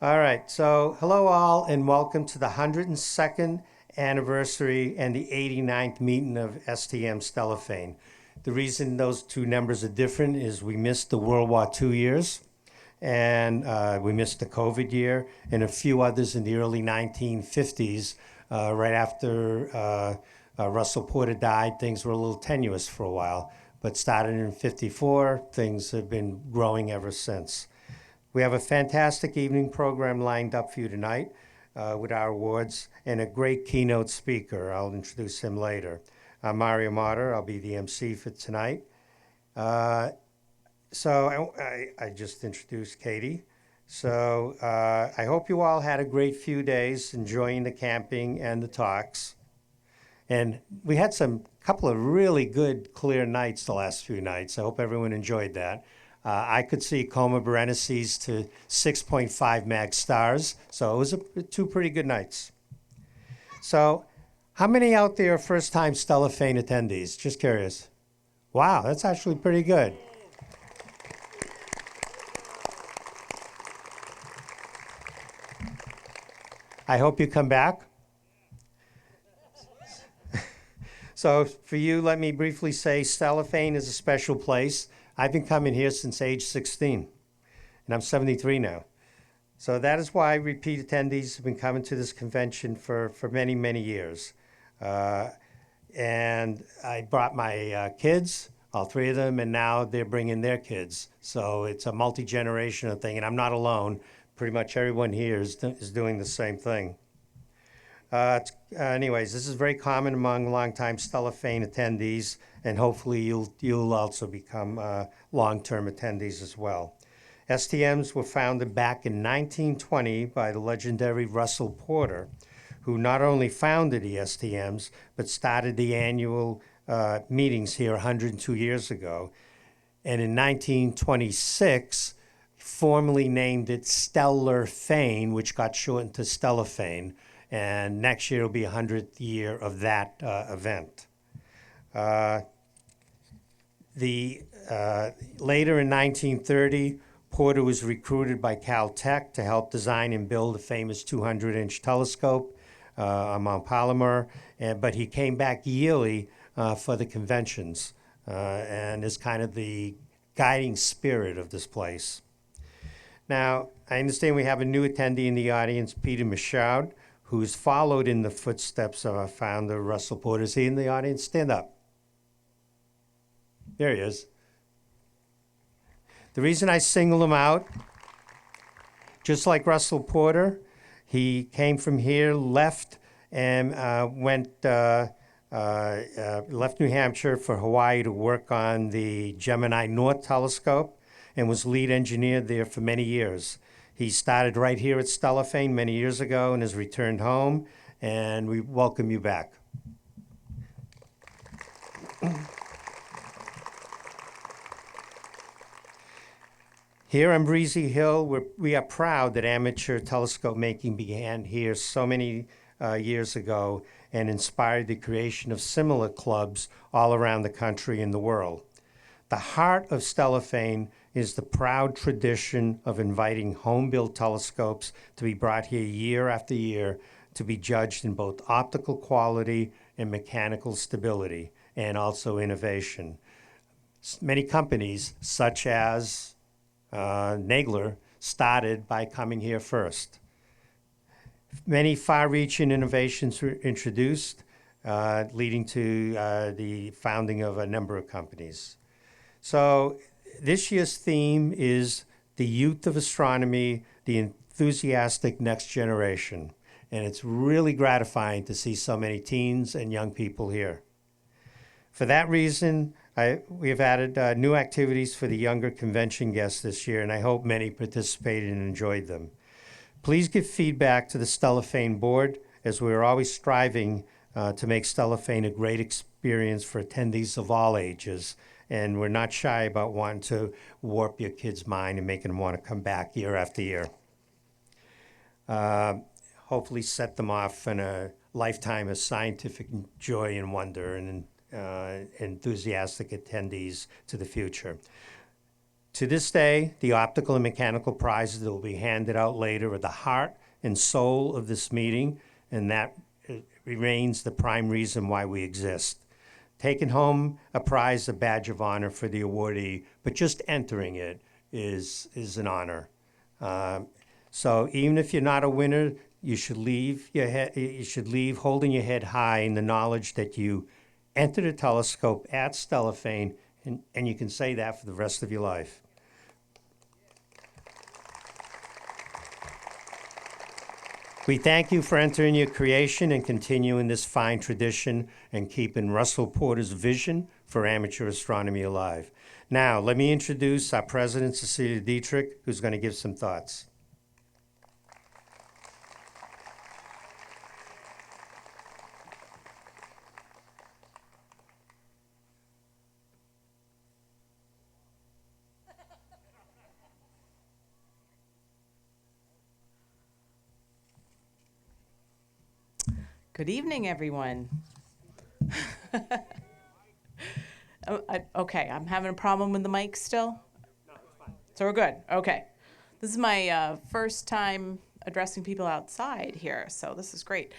All right, so hello all and welcome to the 102nd anniversary and the 89th meeting of STM Stellafane. The reason those two numbers are different is we missed the World War II years and we missed the COVID year and a few others in the early 1950s. Right after Russell Porter died, things were a little tenuous for a while, but started in 54, things have been growing ever since. We have a fantastic evening program lined up for you tonight with our awards and a great keynote speaker. I'll introduce him later. I'm Mario Martyr. I'll be the MC for tonight. So I just introduced Katie. So I hope you all had a great few days enjoying the camping and the talks. And we had some couple of really good, clear nights the last few nights. I hope everyone enjoyed that. I could see Coma Berenices to 6.5 mag stars, so it was two pretty good nights. So, how many out there are first-time Stellafane attendees? Just curious. Wow, that's actually pretty good. I hope you come back. So for you, let me briefly say Stellafane is a special place. I've been coming here since age 16, and I'm 73 now. So that is why repeat attendees have been coming to this convention for many, many years. And I brought my kids, all three of them, and now they're bringing their kids. So it's a multi-generational thing, and I'm not alone. Pretty much everyone here is doing the same thing. Anyways, this is very common among longtime Stellafane attendees, and hopefully you'll also become long-term attendees as well. STMs were founded back in 1920 by the legendary Russell Porter, who not only founded the STMs, but started the annual meetings here 102 years ago. And in 1926, formally named it Stellafane, which got shortened to Stellafane. And next year will be 100th year of that event. Later in 1930, Porter was recruited by Caltech to help design and build the famous 200-inch telescope on Mount Palomar, but he came back yearly for the conventions and is kind of the guiding spirit of this place. Now, I understand we have a new attendee in the audience, Peter Michaud, who's followed in the footsteps of our founder, Russell Porter. Is he in the audience? Stand up. There he is. The reason I single him out, just like Russell Porter, he came from here, left, and left New Hampshire for Hawaii to work on the Gemini North telescope and was lead engineer there for many years. He started right here at Stellafane many years ago and has returned home, and we welcome you back. Here on Breezy Hill, we are proud that amateur telescope making began here so many years ago and inspired the creation of similar clubs all around the country and the world. The heart of Stellafane is the proud tradition of inviting home-built telescopes to be brought here year after year to be judged in both optical quality and mechanical stability, and also innovation. Many companies, such as Nagler, started by coming here first. Many far-reaching innovations were introduced, leading to the founding of a number of companies. So this year's theme is the youth of astronomy, the enthusiastic next generation. And it's really gratifying to see so many teens and young people here. For that reason, we have added new activities for the younger convention guests this year, and I hope many participated and enjoyed them. Please give feedback to the Stellafane board, as we are always striving to make Stellafane a great experience for attendees of all ages. And we're not shy about wanting to warp your kid's mind and making them want to come back year after year. Hopefully set them off in a lifetime of scientific joy and wonder and enthusiastic attendees to the future. To this day, the optical and mechanical prizes that will be handed out later are the heart and soul of this meeting, and that remains the prime reason why we exist. Taking home a prize, a badge of honor for the awardee, but just entering it is an honor. So even if you're not a winner, you should leave holding your head high in the knowledge that you entered a telescope at Stellafane, and you can say that for the rest of your life. We thank you for entering your creation and continuing this fine tradition and keeping Russell Porter's vision for amateur astronomy alive. Now, let me introduce our president, Cecilia Dietrich, who's going to give some thoughts. Good evening, everyone. Okay, I'm having a problem with the mic still? No, it's fine. So we're good, okay. This is my first time addressing people outside here, so this is great.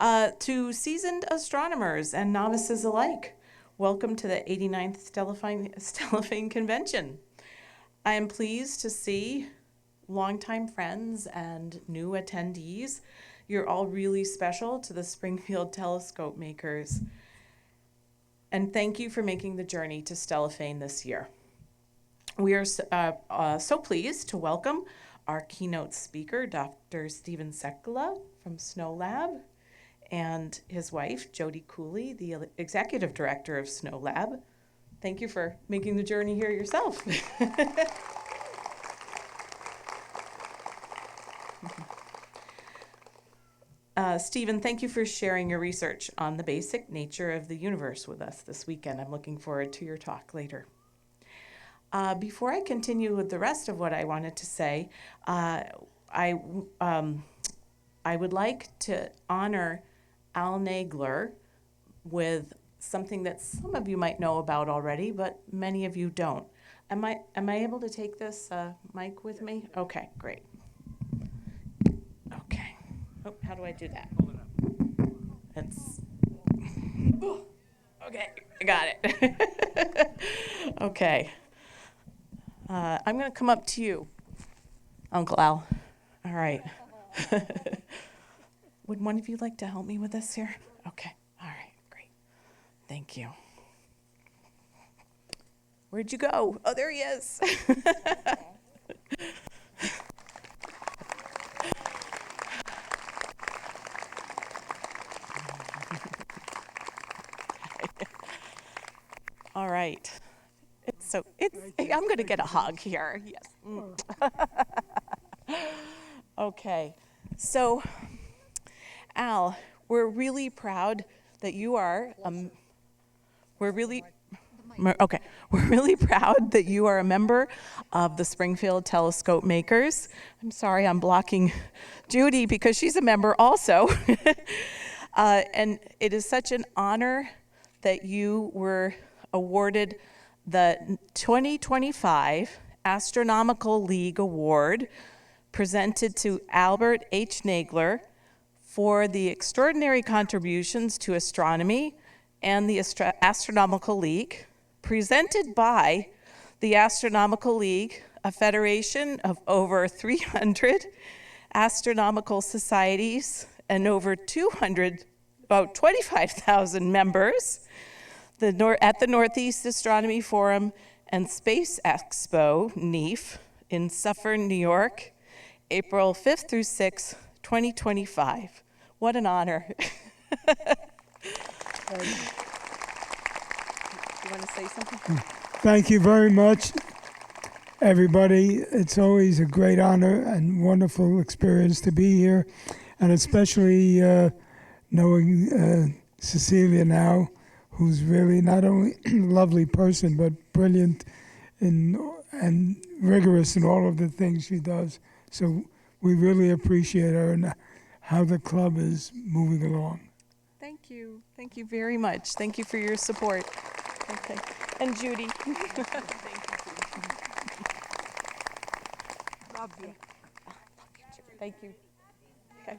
To seasoned astronomers and novices alike, welcome to the 89th Stellafane Convention. I am pleased to see longtime friends and new attendees. You're all really special to the Springfield telescope makers. And thank you for making the journey to Stellafane this year. We are so pleased to welcome our keynote speaker, Dr. Stephen Sekala from Snow Lab, and his wife, Jody Cooley, the executive director of Snow Lab. Thank you for making the journey here yourself. Stephen, thank you for sharing your research on the basic nature of the universe with us this weekend. I'm looking forward to your talk later. Before I continue with the rest of what I wanted to say, I would like to honor Al Nagler with something that some of you might know about already, but many of you don't. Am I able to take this mic with me? Okay, great. Okay. Oh, how do I do that? Hold it up. It's. Okay, I got it. Okay. I'm going to come up to you, Uncle Al. All right. Would one of you like to help me with this here? Okay. All right, great. Thank you. Where'd you go? Oh, there he is. All right. I'm going to get a hug here. Yes. Okay. So, Al, we're really proud that you are. We're really proud that you are a member of the Springfield Telescope Makers. I'm sorry, I'm blocking Judy because she's a member also. And it is such an honor that you were awarded the 2025 Astronomical League Award presented to Albert H. Nagler for the extraordinary contributions to astronomy and the Astronomical League, presented by the Astronomical League, a federation of over 300 astronomical societies and over 25,000 members, at the Northeast Astronomy Forum and Space Expo, NEAF, in Suffern, New York, April 5th through 6th, 2025. What an honor. You want to say something? Thank you very much, everybody. It's always a great honor and wonderful experience to be here, and especially knowing Cecilia now, who's really not only a lovely person, but brilliant and rigorous in all of the things she does. So we really appreciate her and how the club is moving along. Thank you. Thank you very much. Thank you for your support. Okay. And Judy. Thank you. Thank you. Okay.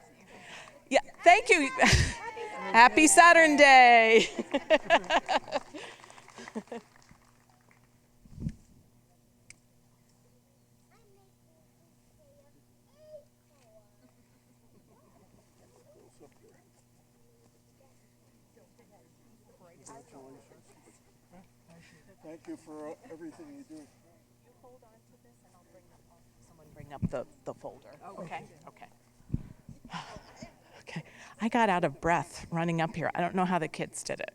Yeah, thank you. Happy Saturday. Thank you for everything you do. Hold on to this and I'll someone bring up the folder. Okay. Okay. Okay. I got out of breath running up here. I don't know how the kids did it.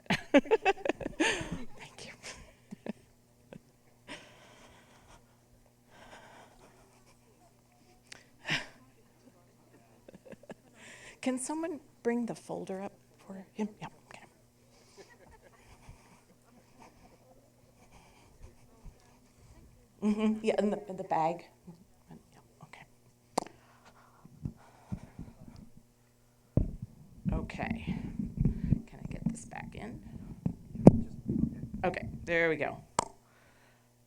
Thank you. Can someone bring the folder up for him? Yeah. Okay. Yeah, in the bag. Yeah, okay. Okay. Can I get this back in? Okay, there we go.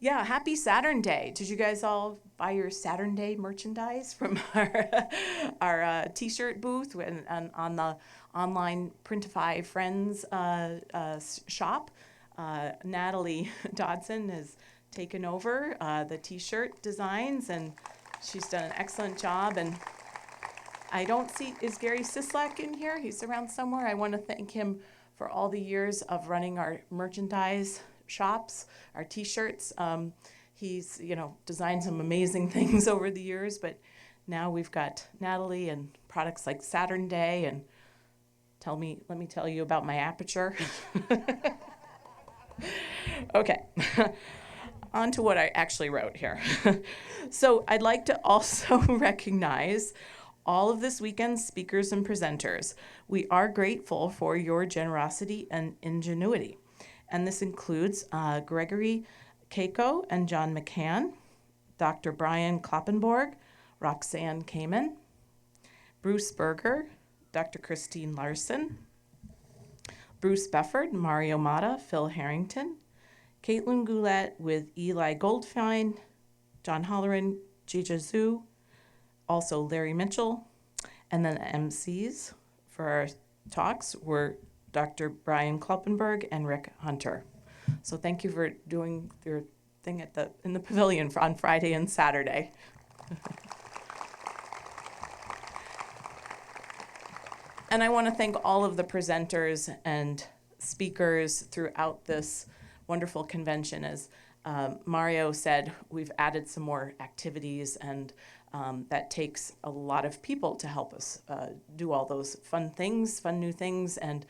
Yeah, happy Saturn Day. Did you guys all buy your Saturn Day merchandise from our t-shirt booth and on the online Printify Friends shop? Natalie Dodson has taken over the t-shirt designs, and she's done an excellent job. And I don't see, is Gary Sislak in here? He's around somewhere. I want to thank him for all the years of running our merchandise shops, our t-shirts. He's, designed some amazing things over the years, but now we've got Natalie and products like Saturn Day, and let me tell you about my aperture. Okay. On to what I actually wrote here. So I'd like to also recognize all of this weekend's speakers and presenters. We are grateful for your generosity and ingenuity. And this includes Gregory Keiko and John McCann, Dr. Brian Kloppenborg, Roxanne Kamen, Bruce Berger, Dr. Christine Larson, Bruce Befford, Mario Mata, Phil Harrington, Caitlin Goulet with Eli Goldfein, John Holleran, Jija Zhu, also Larry Mitchell, and then the MCs for our talks were Dr. Brian Kloppenberg and Rick Hunter. So thank you for doing your thing in the pavilion on Friday and Saturday. And I want to thank all of the presenters and speakers throughout this wonderful convention. As Mario said, we've added some more activities, and that takes a lot of people to help us do all those fun new things, and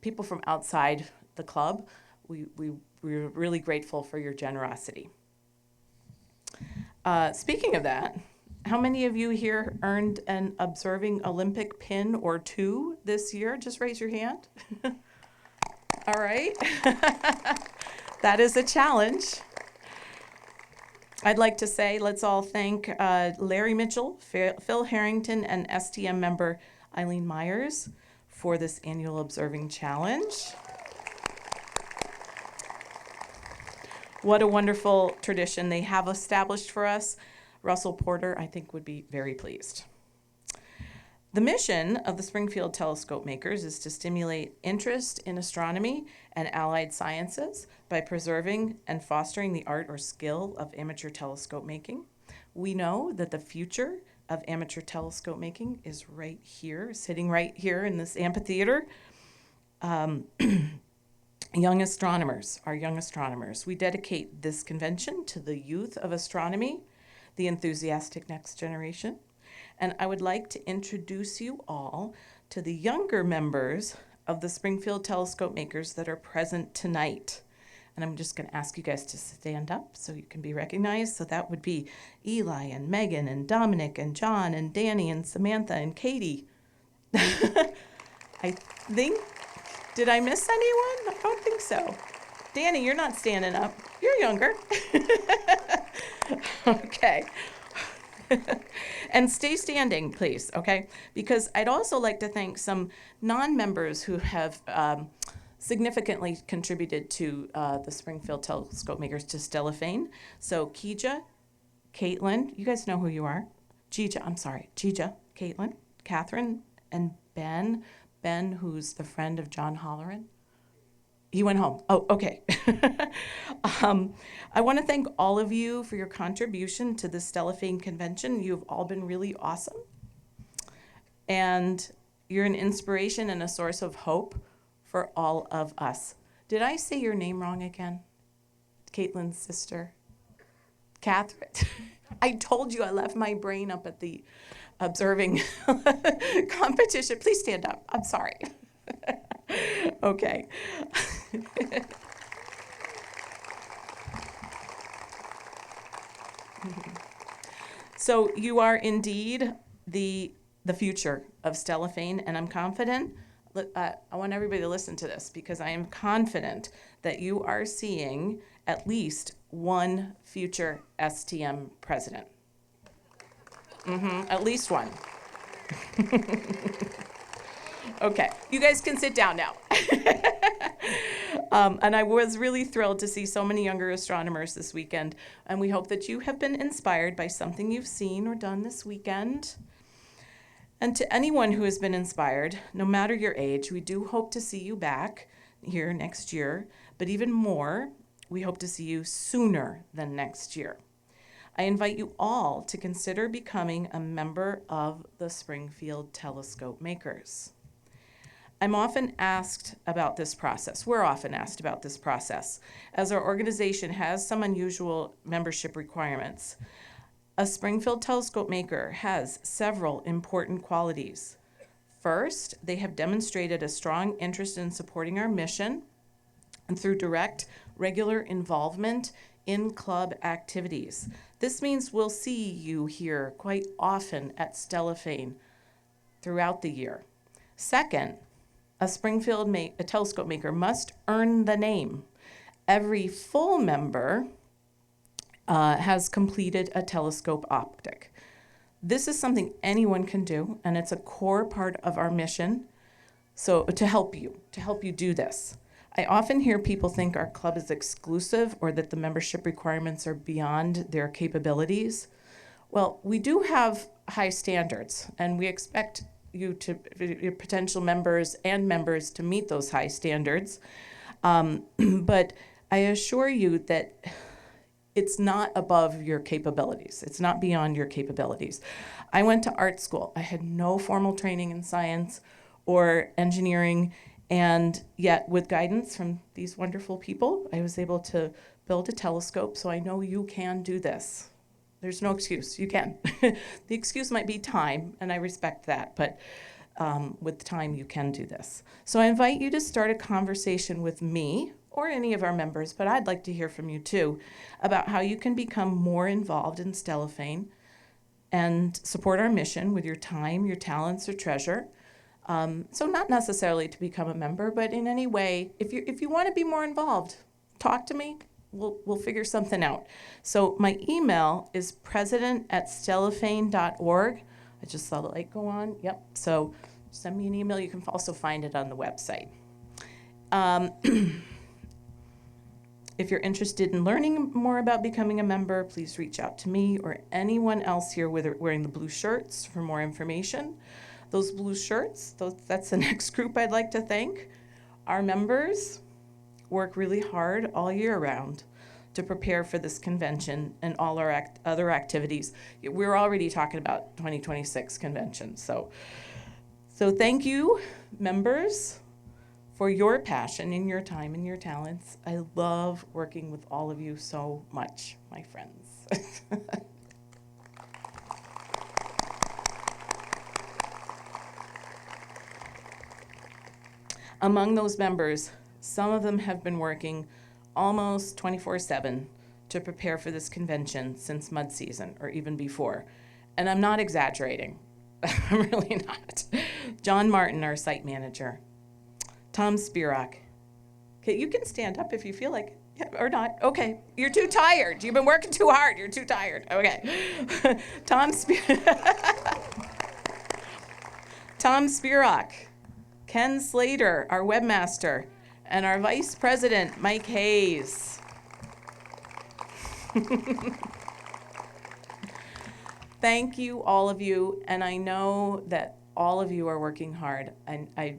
people from outside the club. We're really grateful for your generosity. Speaking of that, how many of you here earned an Observing Olympic pin or two this year? Just raise your hand. All right. That is a challenge. I'd like to say let's all thank Larry Mitchell, Phil Harrington, and STM member Eileen Myers for this annual Observing Challenge. What a wonderful tradition they have established for us. Russell Porter, I think, would be very pleased. The mission of the Springfield Telescope Makers is to stimulate interest in astronomy and allied sciences by preserving and fostering the art or skill of amateur telescope making. We know that the future of amateur telescope making is right here, sitting right here in this amphitheater. Young astronomers, our young astronomers. We dedicate this convention to the youth of astronomy, the enthusiastic next generation. And I would like to introduce you all to the younger members of the Springfield Telescope Makers that are present tonight. And I'm just going to ask you guys to stand up so you can be recognized. So that would be Eli and Megan and Dominic and John and Danny and Samantha and Katie. I think, did I miss anyone? I don't think so. Danny, you're not standing up. You're younger. Okay. And stay standing, please, okay? Because I'd also like to thank some non-members who have significantly contributed to the Springfield Telescope Makers, to Stellafane. So Keija, Caitlin, you guys know who you are. Gija, Caitlin, Catherine, and Ben. Ben, who's the friend of John Holleran. He went home. Oh, okay. I want to thank all of you for your contribution to the Stellafane Convention. You've all been really awesome. And you're an inspiration and a source of hope for all of us. Did I say your name wrong again? Caitlin's sister? Catherine. I told you I left my brain up at the observing competition. Please stand up. I'm sorry. Okay. So you are indeed the future of Stellafane, and I'm confident. I want everybody to listen to this because I am confident that you are seeing at least one future STM president. At least one. Okay, you guys can sit down now. And I was really thrilled to see so many younger astronomers this weekend, and we hope that you have been inspired by something you've seen or done this weekend. And to anyone who has been inspired, no matter your age, we do hope to see you back here next year, but even more, we hope to see you sooner than next year. I invite you all to consider becoming a member of the Springfield Telescope Makers. I'm often asked about this process. We're often asked about this process, as our organization has some unusual membership requirements. A Springfield Telescope Maker has several important qualities. First, they have demonstrated a strong interest in supporting our mission and through direct, regular involvement in club activities. This means we'll see you here quite often at Stellafane throughout the year. Second, a telescope maker must earn the name. Every full member has completed a telescope optic. This is something anyone can do, and it's a core part of our mission. So to help you do this. I often hear people think our club is exclusive or that the membership requirements are beyond their capabilities. Well, we do have high standards, and we expect your potential members and members to meet those high standards. But I assure you that it's not above your capabilities. It's not beyond your capabilities. I went to art school. I had no formal training in science or engineering, and yet with guidance from these wonderful people, I was able to build a telescope, so I know you can do this. There's no excuse, you can. The excuse might be time, and I respect that, but with time you can do this. So I invite you to start a conversation with me or any of our members, but I'd like to hear from you too, about how you can become more involved in Stellafane and support our mission with your time, your talents, or treasure. So not necessarily to become a member, but in any way, if you want to be more involved, talk to me. We'll figure something out. So my email is president@stellafane.org. I just saw the light go on. Yep. So send me an email. You can also find it on the website. If you're interested in learning more about becoming a member, please reach out to me or anyone else here wearing the blue shirts for more information. Those blue shirts, that's the next group I'd like to thank. Our members work really hard all year round to prepare for this convention and all our other activities. We're already talking about 2026 convention. So thank you, members, for your passion and your time and your talents. I love working with all of you so much, my friends. Among those members, some of them have been working almost 24/7 to prepare for this convention since mud season or even before. And I'm not exaggerating. I'm really not. John Martin, our site manager. Tom Spirach. Okay, you can stand up if you feel like it, or not. Okay, you're too tired. You've been working too hard. You're too tired. Okay. Tom Spirach. Ken Slater, our webmaster, and our vice president, Mike Hayes. Thank you, all of you, and I know that all of you are working hard, and I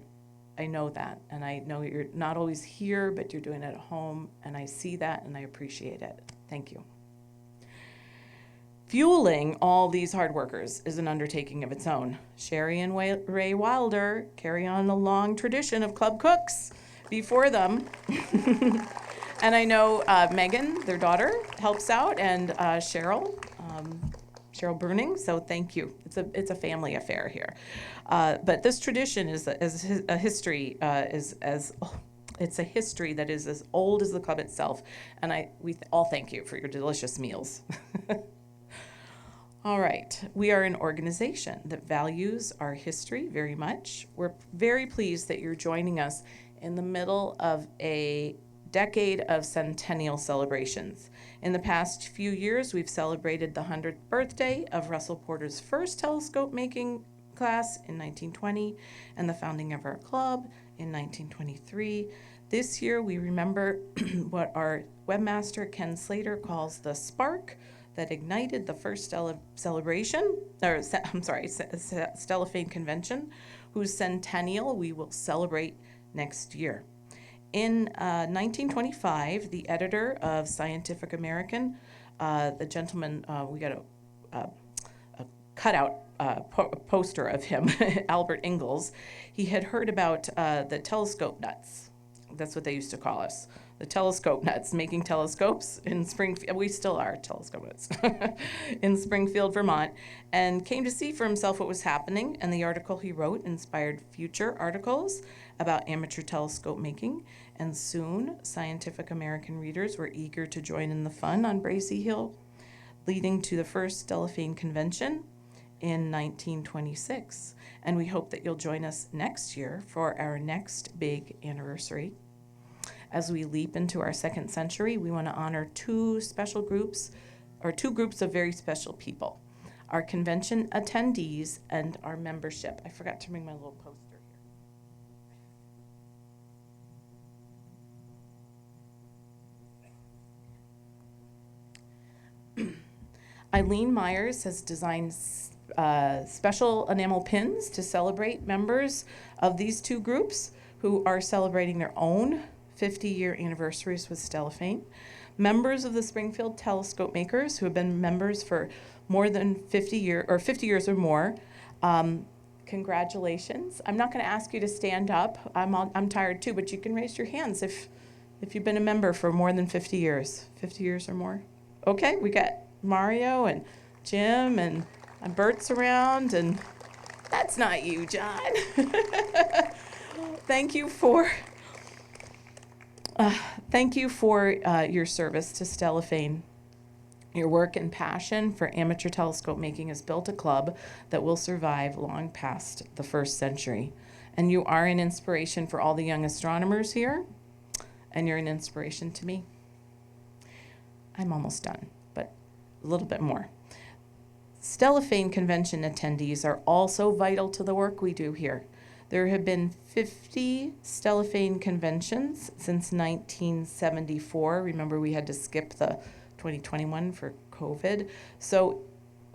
know that, and I know you're not always here, but you're doing it at home, and I see that, and I appreciate it. Thank you. Fueling all these hard workers is an undertaking of its own. Sherry and Ray Wilder carry on a long tradition of club cooks before them. And I know Megan, their daughter, helps out, and Cheryl Bruning. So thank you. It's a family affair here. But this tradition is a history it's a history that is as old as the club itself. And we all thank you for your delicious meals. All right, we are an organization that values our history very much. We're very pleased that you're joining us in the middle of a decade of centennial celebrations. In the past few years, we've celebrated the 100th birthday of Russell Porter's first telescope making class in 1920 and the founding of our club in 1923. This year, we remember what our webmaster Ken Slater calls the spark that ignited the first celebration, Stellafane Convention, whose centennial we will celebrate next year. In 1925, the editor of Scientific American, the gentleman, we got a cutout poster of him, Albert Ingalls, he had heard about the telescope nuts. That's what they used to call us. The telescope nuts, making telescopes in Springfield. We still are telescope nuts in Springfield, Vermont, and came to see for himself what was happening. And the article he wrote inspired future articles about amateur telescope making. And soon, Scientific American readers were eager to join in the fun on Brazy Hill, leading to the first Stellafane Convention in 1926. And we hope that you'll join us next year for our next big anniversary. As we leap into our second century, we want to honor two groups of very special people: our convention attendees and our membership. I forgot to bring my little poster here. Eileen Myers has designed special enamel pins to celebrate members of these two groups who are celebrating their own 50-year anniversaries with Stellafane. Members of the Springfield Telescope Makers who have been members for more than 50 years or more. Congratulations. I'm not going to ask you to stand up. I'm tired too, but you can raise your hands if you've been a member for more than 50 years. 50 years or more. Okay, we got Mario and Jim and Bert's around, and that's not you, John. Thank you for your service to Stellafane. Your work and passion for amateur telescope making has built a club that will survive long past the first century. And you are an inspiration for all the young astronomers here, and you're an inspiration to me. I'm almost done, but a little bit more. Stellafane Convention attendees are also vital to the work we do here. There have been 50 Stellafane conventions since 1974. Remember, we had to skip the 2021 for COVID. So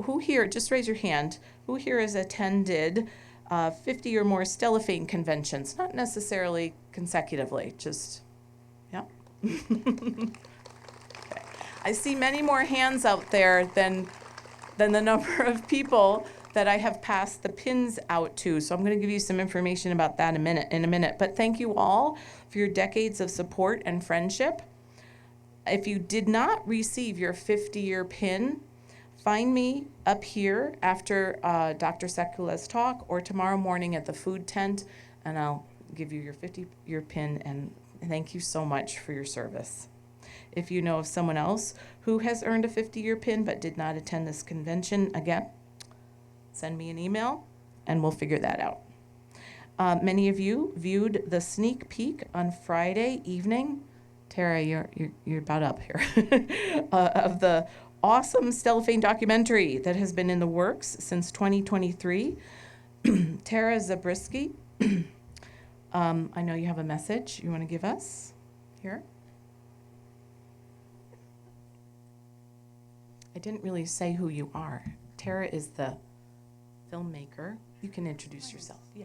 who here, just raise your hand, who here has attended 50 or more Stellafane conventions? Not necessarily consecutively, just, yeah. Okay. I see many more hands out there than the number of people that I have passed the pins out to. So I'm going to give you some information about that in a minute. But thank you all for your decades of support and friendship. If you did not receive your 50-year pin, find me up here after Dr. Sekula's talk or tomorrow morning at the food tent, and I'll give you your 50-year pin, and thank you so much for your service. If you know of someone else who has earned a 50-year pin but did not attend this convention, again, send me an email and we'll figure that out. Many of you viewed the sneak peek on Friday evening. Tara, you're about up here. Of the awesome Stellafane documentary that has been in the works since 2023. Tara Zabriskie, I know you have a message you want to give us here. I didn't really say who you are. Tara is the filmmaker. You can introduce yourself. Yeah.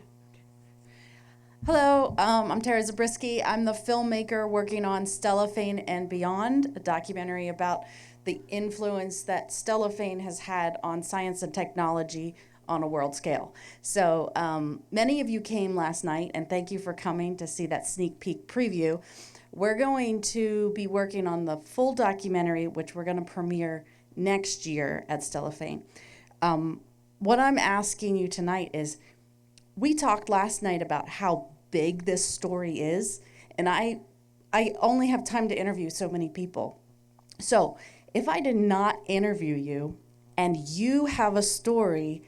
Hello, I'm Tara Zabriskie. I'm the filmmaker working on Stellafane and Beyond, a documentary about the influence that Stellafane has had on science and technology on a world scale. So many of you came last night, and thank you for coming to see that sneak peek preview. We're going to be working on the full documentary, which we're going to premiere next year at Stellafane. What I'm asking you tonight is, we talked last night about how big this story is, and I only have time to interview so many people. So if I did not interview you and you have a story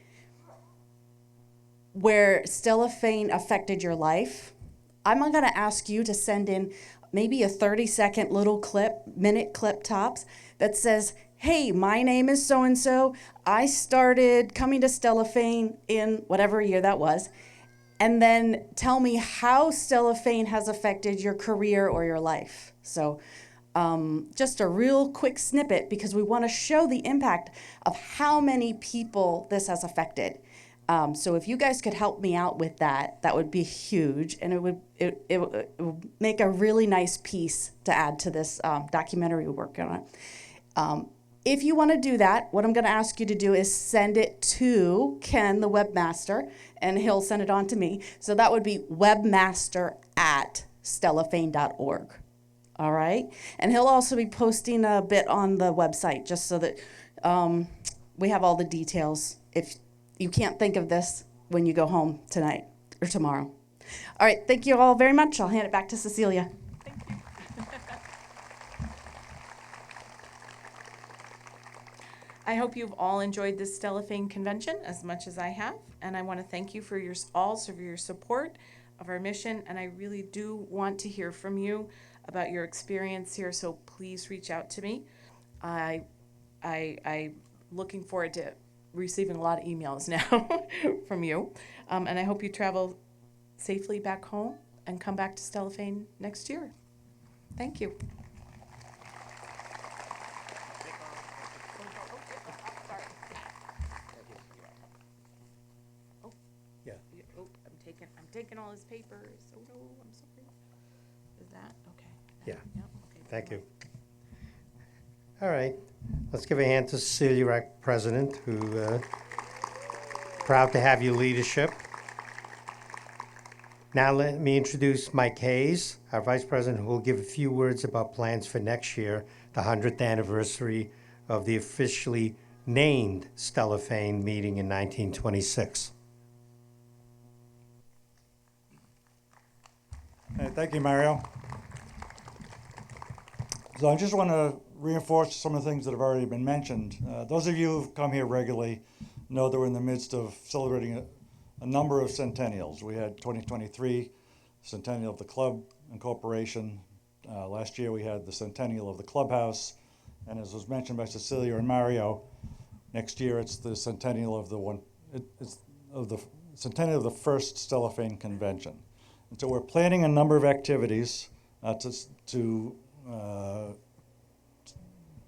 where Stellafane affected your life, I'm going to ask you to send in maybe a 30-second little clip, minute clip tops, that says, hey, my name is so-and-so. I started coming to Stellafane in whatever year that was. And then tell me how Stellafane has affected your career or your life. So just a real quick snippet, because we want to show the impact of how many people this has affected. So if you guys could help me out with that, that would be huge. And it would make a really nice piece to add to this documentary we're working on. If you want to do that, what I'm going to ask you to do is send it to Ken, the webmaster, and he'll send it on to me. So that would be webmaster@stellafane.org. All right? And he'll also be posting a bit on the website, just so that we have all the details if you can't think of this when you go home tonight or tomorrow. All right, thank you all very much. I'll hand it back to Cecilia. I hope you've all enjoyed this Stellafane convention as much as I have, and I want to thank you for your support of our mission, and I really do want to hear from you about your experience here, so please reach out to me. I'm looking forward to receiving a lot of emails now from you, and I hope you travel safely back home and come back to Stellafane next year. Thank you. Yeah. Oh, I'm taking all his papers. Oh no, I'm sorry. Is that okay? Yeah. Yep. Okay. Thank you. All right. Let's give a hand to Cecilia, our president, who proud to have your leadership. Now let me introduce Mike Hayes, our vice president, who will give a few words about plans for next year, the 100th anniversary of the officially named Stellafane meeting in 1926. Hey, thank you, Mario. So I just want to reinforce some of the things that have already been mentioned. Those of you who've come here regularly know that we're in the midst of celebrating a number of centennials. We had 2023 centennial of the club and corporation. Last year we had the centennial of the clubhouse, and as was mentioned by Cecilia and Mario, next year it's the centennial of the centennial of the first Stellafane convention. And so we're planning a number of activities to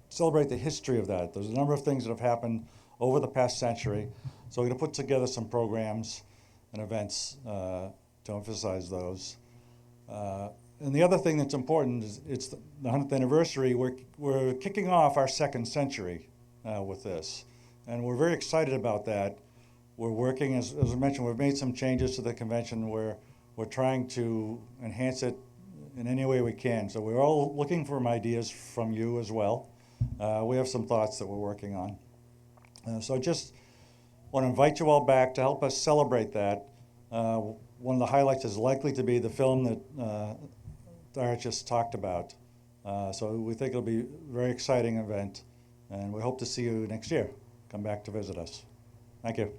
celebrate the history of that. There's a number of things that have happened over the past century. So we're going to put together some programs and events to emphasize those. And the other thing that's important is it's the 100th anniversary. We're kicking off our second century with this. And we're very excited about that. We're working, as I mentioned, we've made some changes to the convention where we're trying to enhance it in any way we can. So we're all looking for ideas from you as well. We have some thoughts that we're working on. So I just want to invite you all back to help us celebrate that. One of the highlights is likely to be the film that Dara just talked about. So we think it'll be a very exciting event, and we hope to see you next year. Come back to visit us. Thank you.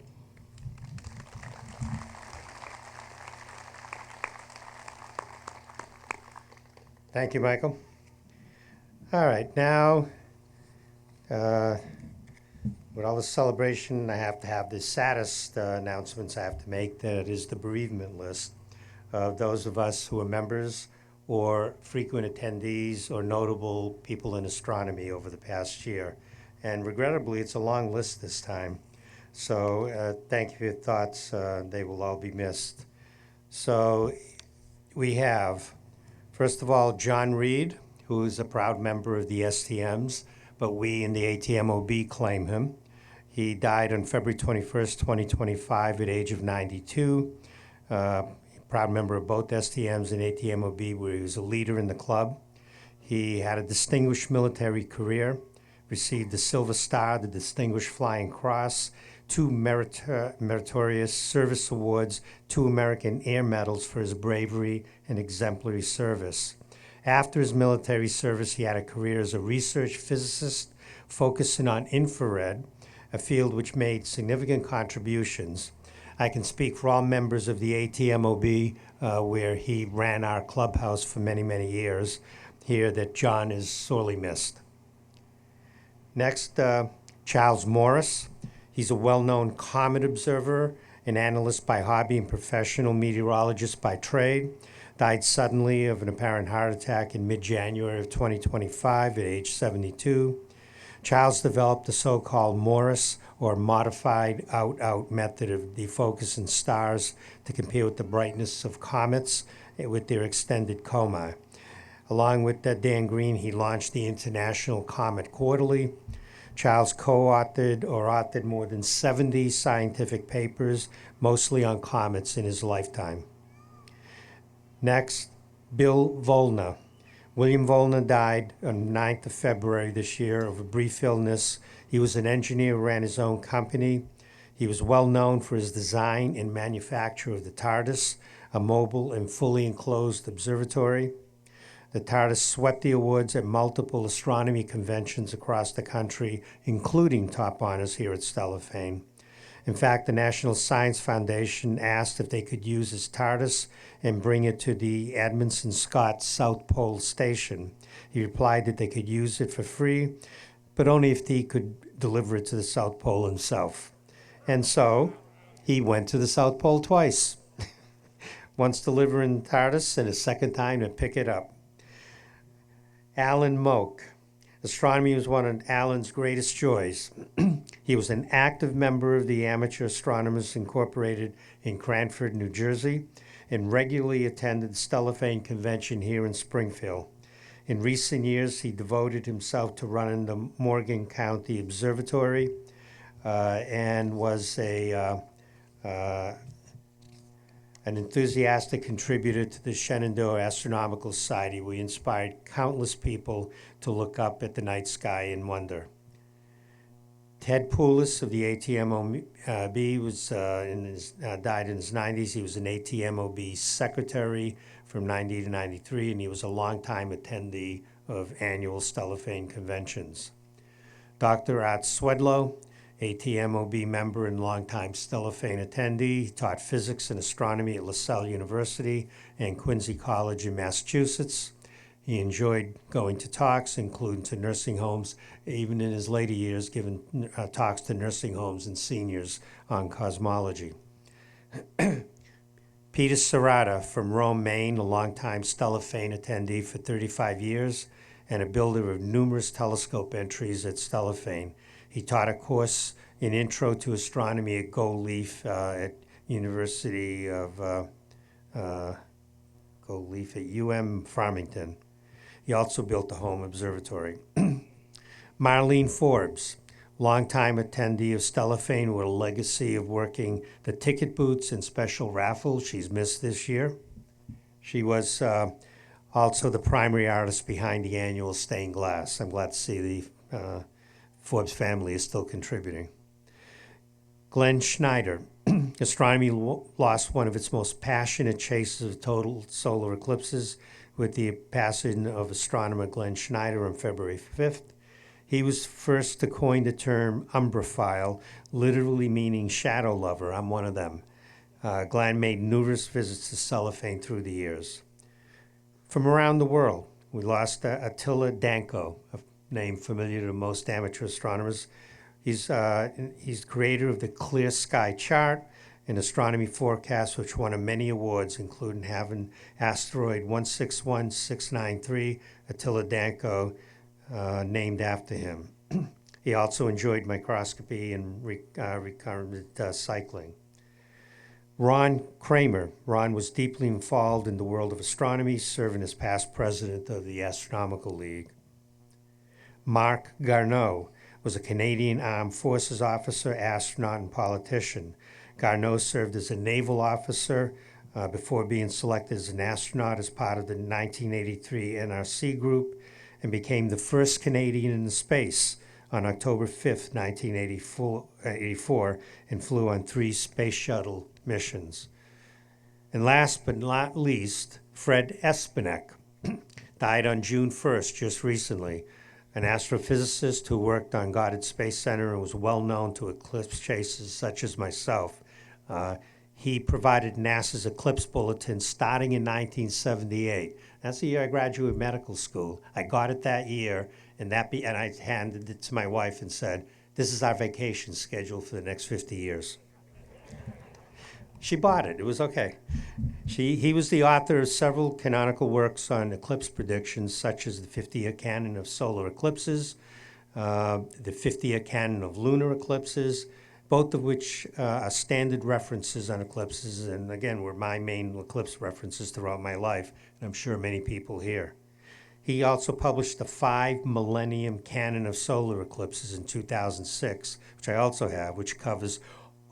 Thank you, Michael. All right, now, with all the celebration, I have to have the saddest announcements I have to make. That is the bereavement list of those of us who are members or frequent attendees or notable people in astronomy over the past year. And regrettably, it's a long list this time. So thank you for your thoughts. They will all be missed. So we have, first of all, John Reed, who is a proud member of the STMs, but we in the ATMOB claim him. He died on February 21st, 2025 at age of 92. Proud member of both STMs and ATMOB, where he was a leader in the club. He had a distinguished military career, received the Silver Star, the Distinguished Flying Cross, two meritorious service awards, two American Air Medals for his bravery and exemplary service. After his military service, he had a career as a research physicist focusing on infrared, a field which made significant contributions. I can speak for all members of the ATMOB, where he ran our clubhouse for many, many years, here that John is sorely missed. Next, Charles Morris. He's a well-known comet observer, an analyst by hobby and professional meteorologist by trade. Died suddenly of an apparent heart attack in mid-January of 2025 at age 72. Charles developed the so-called Morris, or modified out-out method of defocusing stars to compare with the brightness of comets with their extended coma. Along with Dan Green, he launched the International Comet Quarterly. Charles co-authored or authored more than 70 scientific papers, mostly on comets, in his lifetime. Next, Bill Volna. William Volna died on 9th of February this year of a brief illness. He was an engineer who ran his own company. He was well known for his design and manufacture of the TARDIS, a mobile and fully enclosed observatory. The TARDIS swept the awards at multiple astronomy conventions across the country, including top honors here at Stellafane. In fact, the National Science Foundation asked if they could use his TARDIS and bring it to the Edmondson Scott South Pole Station. He replied that they could use it for free, but only if he could deliver it to the South Pole himself. And so he went to the South Pole twice, once delivering TARDIS and a second time to pick it up. Alan Moak. Astronomy was one of Alan's greatest joys. He was an active member of the Amateur Astronomers Incorporated in Cranford, New Jersey, and regularly attended the Stellafane Convention here in Springfield. In recent years, he devoted himself to running the Morgan County Observatory and was an enthusiastic contributor to the Shenandoah Astronomical Society. We inspired countless people to look up at the night sky and wonder. Ted Poulos of the ATMOB was died in his 90s. He was an ATMOB secretary from 90 to 93, and he was a longtime attendee of annual Stellafane conventions. Dr. Art Swedlow, ATMOB member and longtime Stellafane attendee. He taught physics and astronomy at LaSalle University and Quincy College in Massachusetts. He enjoyed going to talks, including to nursing homes, even in his later years, giving talks to nursing homes and seniors on cosmology. Peter Serrata from Rome, Maine, a longtime Stellafane attendee for 35 years and a builder of numerous telescope entries at Stellafane. He taught a course in Intro to Astronomy at Gold Leaf at University of Gold Leaf at UM Farmington. He also built the home observatory. Marlene Forbes, longtime attendee of Stellafane with a legacy of working the ticket booths and special raffles. She's missed this year. She was also the primary artist behind the annual stained glass. I'm glad to see the Forbes family is still contributing. Glenn Schneider. Astronomy lost one of its most passionate chasers of total solar eclipses with the passing of astronomer Glenn Schneider on February 5th. He was first to coin the term umbraphile, literally meaning shadow lover. I'm one of them. Glenn made numerous visits to Stellafane through the years. From around the world, we lost Attila Danko, a name familiar to most amateur astronomers. He's creator of the Clear Sky Chart, an astronomy forecast which won many awards, including having asteroid 161693, Attila Danko, named after him. He also enjoyed microscopy and recurrent cycling. Ron Kramer. Ron was deeply involved in the world of astronomy, serving as past president of the Astronomical League. Marc Garneau was a Canadian Armed Forces officer, astronaut, and politician. Garneau served as a naval officer before being selected as an astronaut as part of the 1983 NRC group and became the first Canadian in space on October 5th, 1984, and flew on 3 space shuttle missions. And last but not least, Fred Espenek died on June 1st, just recently, an astrophysicist who worked on Goddard Space Center and was well known to eclipse chasers such as myself. He provided NASA's eclipse bulletin starting in 1978. That's the year I graduated medical school. I got it that year, and I handed it to my wife and said, "This is our vacation schedule for the next 50 years." She bought it. It was okay. He was the author of several canonical works on eclipse predictions, such as the 50-year canon of solar eclipses, the 50-year canon of lunar eclipses, both of which are standard references on eclipses, and again, were my main eclipse references throughout my life, and I'm sure many people here. He also published the 5 Millennium Canon of Solar Eclipses in 2006, which I also have, which covers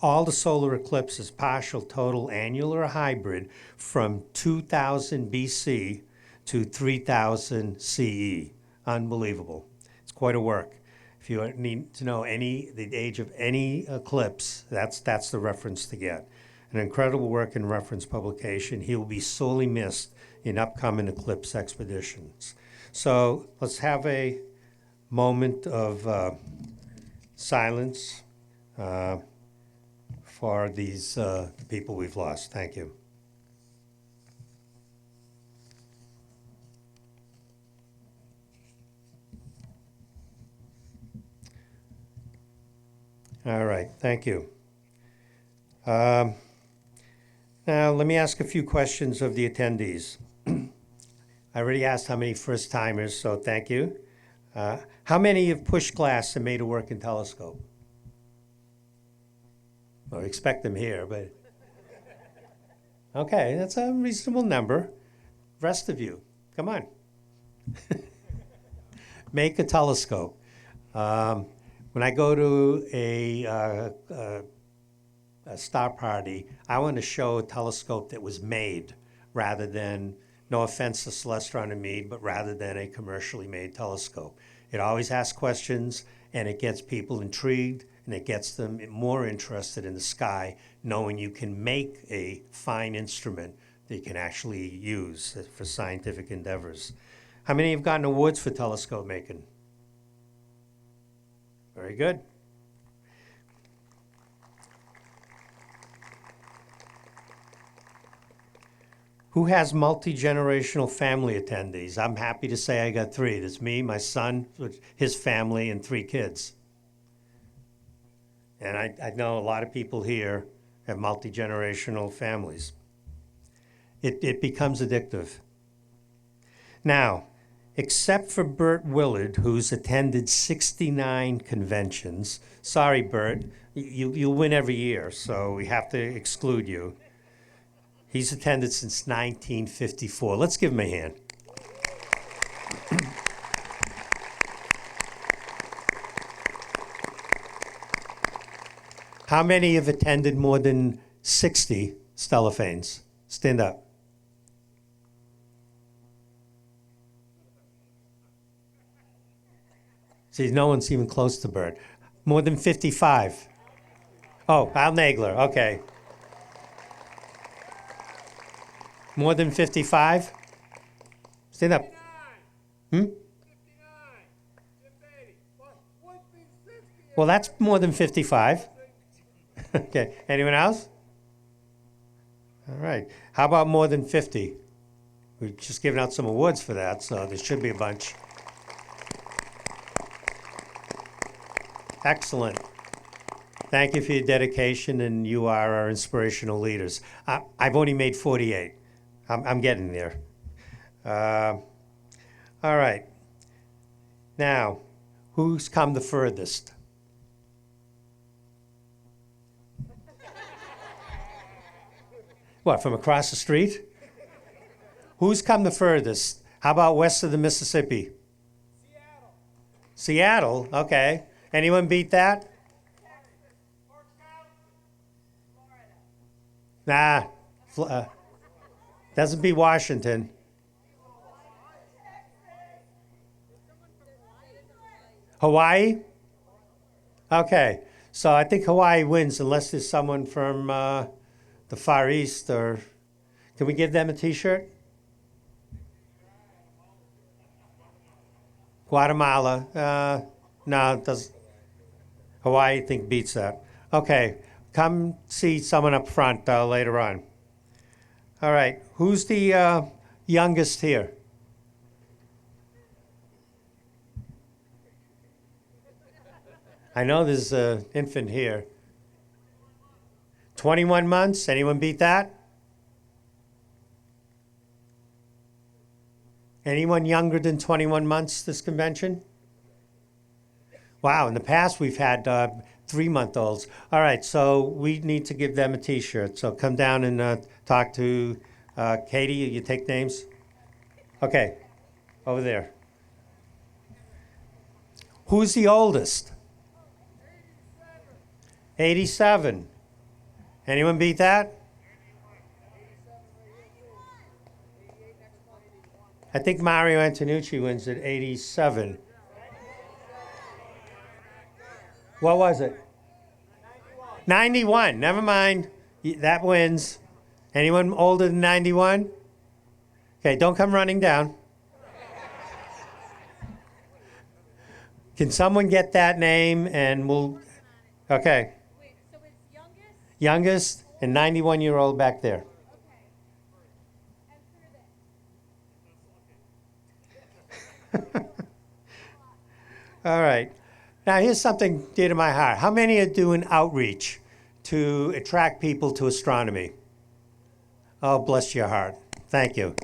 all the solar eclipses, partial, total, annual, or hybrid, from 2000 BC to 3000 CE. Unbelievable. It's quite a work. If you need to know the age of any eclipse, that's the reference to get. An incredible work and reference publication. He will be sorely missed in upcoming eclipse expeditions. So let's have a moment of silence for these people we've lost. Thank you. All right, thank you. Now, let me ask a few questions of the attendees. I already asked how many first-timers, so thank you. How many have pushed glass and made a working telescope? Well, we expect them here, but... Okay, that's a reasonable number. Rest of you, come on. Make a telescope. When I go to a star party, I want to show a telescope that was made rather than, no offense to Celestron and Meade, but rather than a commercially made telescope. It always asks questions, and it gets people intrigued, and it gets them more interested in the sky, knowing you can make a fine instrument that you can actually use for scientific endeavors. How many have gotten awards for telescope making? Very good. Who has multi-generational family attendees? I'm happy to say I got 3. There's me, my son, his family, and 3 kids. And I know a lot of people here have multi-generational families. It becomes addictive. Now, except for Bert Willard, who's attended 69 conventions. Sorry, Bert, you'll win every year, so we have to exclude you. He's attended since 1954. Let's give him a hand. How many have attended more than 60 Stellafanes? Stand up. See, no one's even close to Bert. More than 55. Oh, Al Nagler, okay. More than 55? Stand up. Well, that's more than 55. Okay, anyone else? All right. How about more than 50? We've just given out some awards for that, so there should be a bunch. Excellent. Thank you for your dedication, and you are our inspirational leaders. I've only made 48. I'm getting there. All right. Now, Who's come the furthest? What, from across the street? Who's come the furthest? How about west of the Mississippi? Seattle? Seattle, okay. Anyone beat that? Nah, doesn't beat Washington. Hawaii? Okay, so I think Hawaii wins unless there's someone from the Far East, or can we give them a T-shirt? Guatemala, no, does Hawaii I think beats that. Okay, come see someone up front later on. All right, who's the youngest here? I know there's an infant here. 21 months, anyone beat that? Anyone younger than 21 months this convention? Wow, in the past we've had 3-month-olds. All right, so we need to give them a T-shirt. So come down and talk to Katie. You take names? Okay, over there. Who's the oldest? 87. Anyone beat that? I think Mario Antonucci wins at 87. What was it? 91. Never mind. That wins. Anyone older than 91? Okay, don't come running down. Can someone get that name and we'll... Okay. Wait, so it's youngest? Youngest and 91-year-old back there. Okay. And through this. All right. Now, here's something dear to my heart. How many are doing outreach to attract people to astronomy? Oh, bless your heart. Thank you.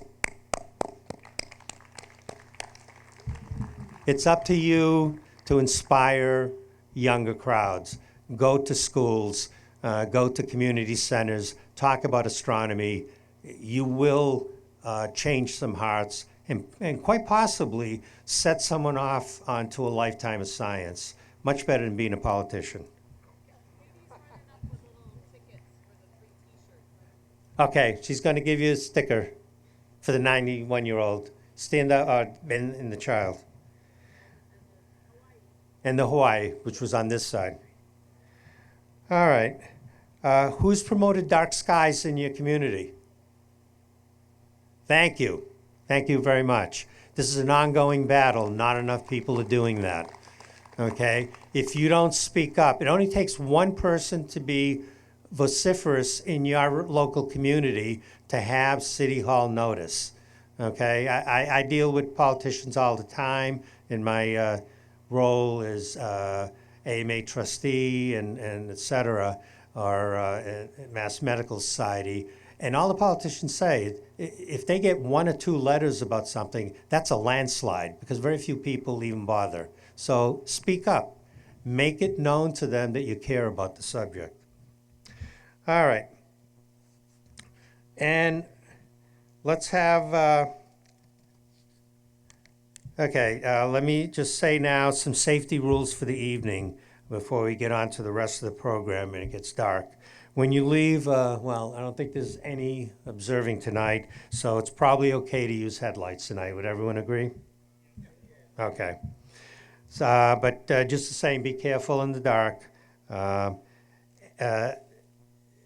It's up to you to inspire younger crowds. Go to schools, go to community centers, talk about astronomy. You will change some hearts and quite possibly set someone off onto a lifetime of science. Much better than being a politician. Okay, she's going to give you a sticker for the 91-year-old. Stand up in the child. And the Hawaii, which was on this side. All right. Who's promoted dark skies in your community? Thank you. Thank you very much. This is an ongoing battle. Not enough people are doing that. Okay? If you don't speak up, it only takes one person to be vociferous in your local community to have City Hall notice. Okay? I deal with politicians all the time in my role as AMA trustee and et cetera, or Mass Medical Society. And all the politicians say, if they get 1 or 2 letters about something, that's a landslide because very few people even bother. So speak up. Make it known to them that you care about the subject. All right. And let's have, let me just say now some safety rules for the evening before we get on to the rest of the program and it gets dark. When you leave, well, I don't think there's any observing tonight, so it's probably okay to use headlights tonight. Would everyone agree? Okay. So, but just the same, be careful in the dark.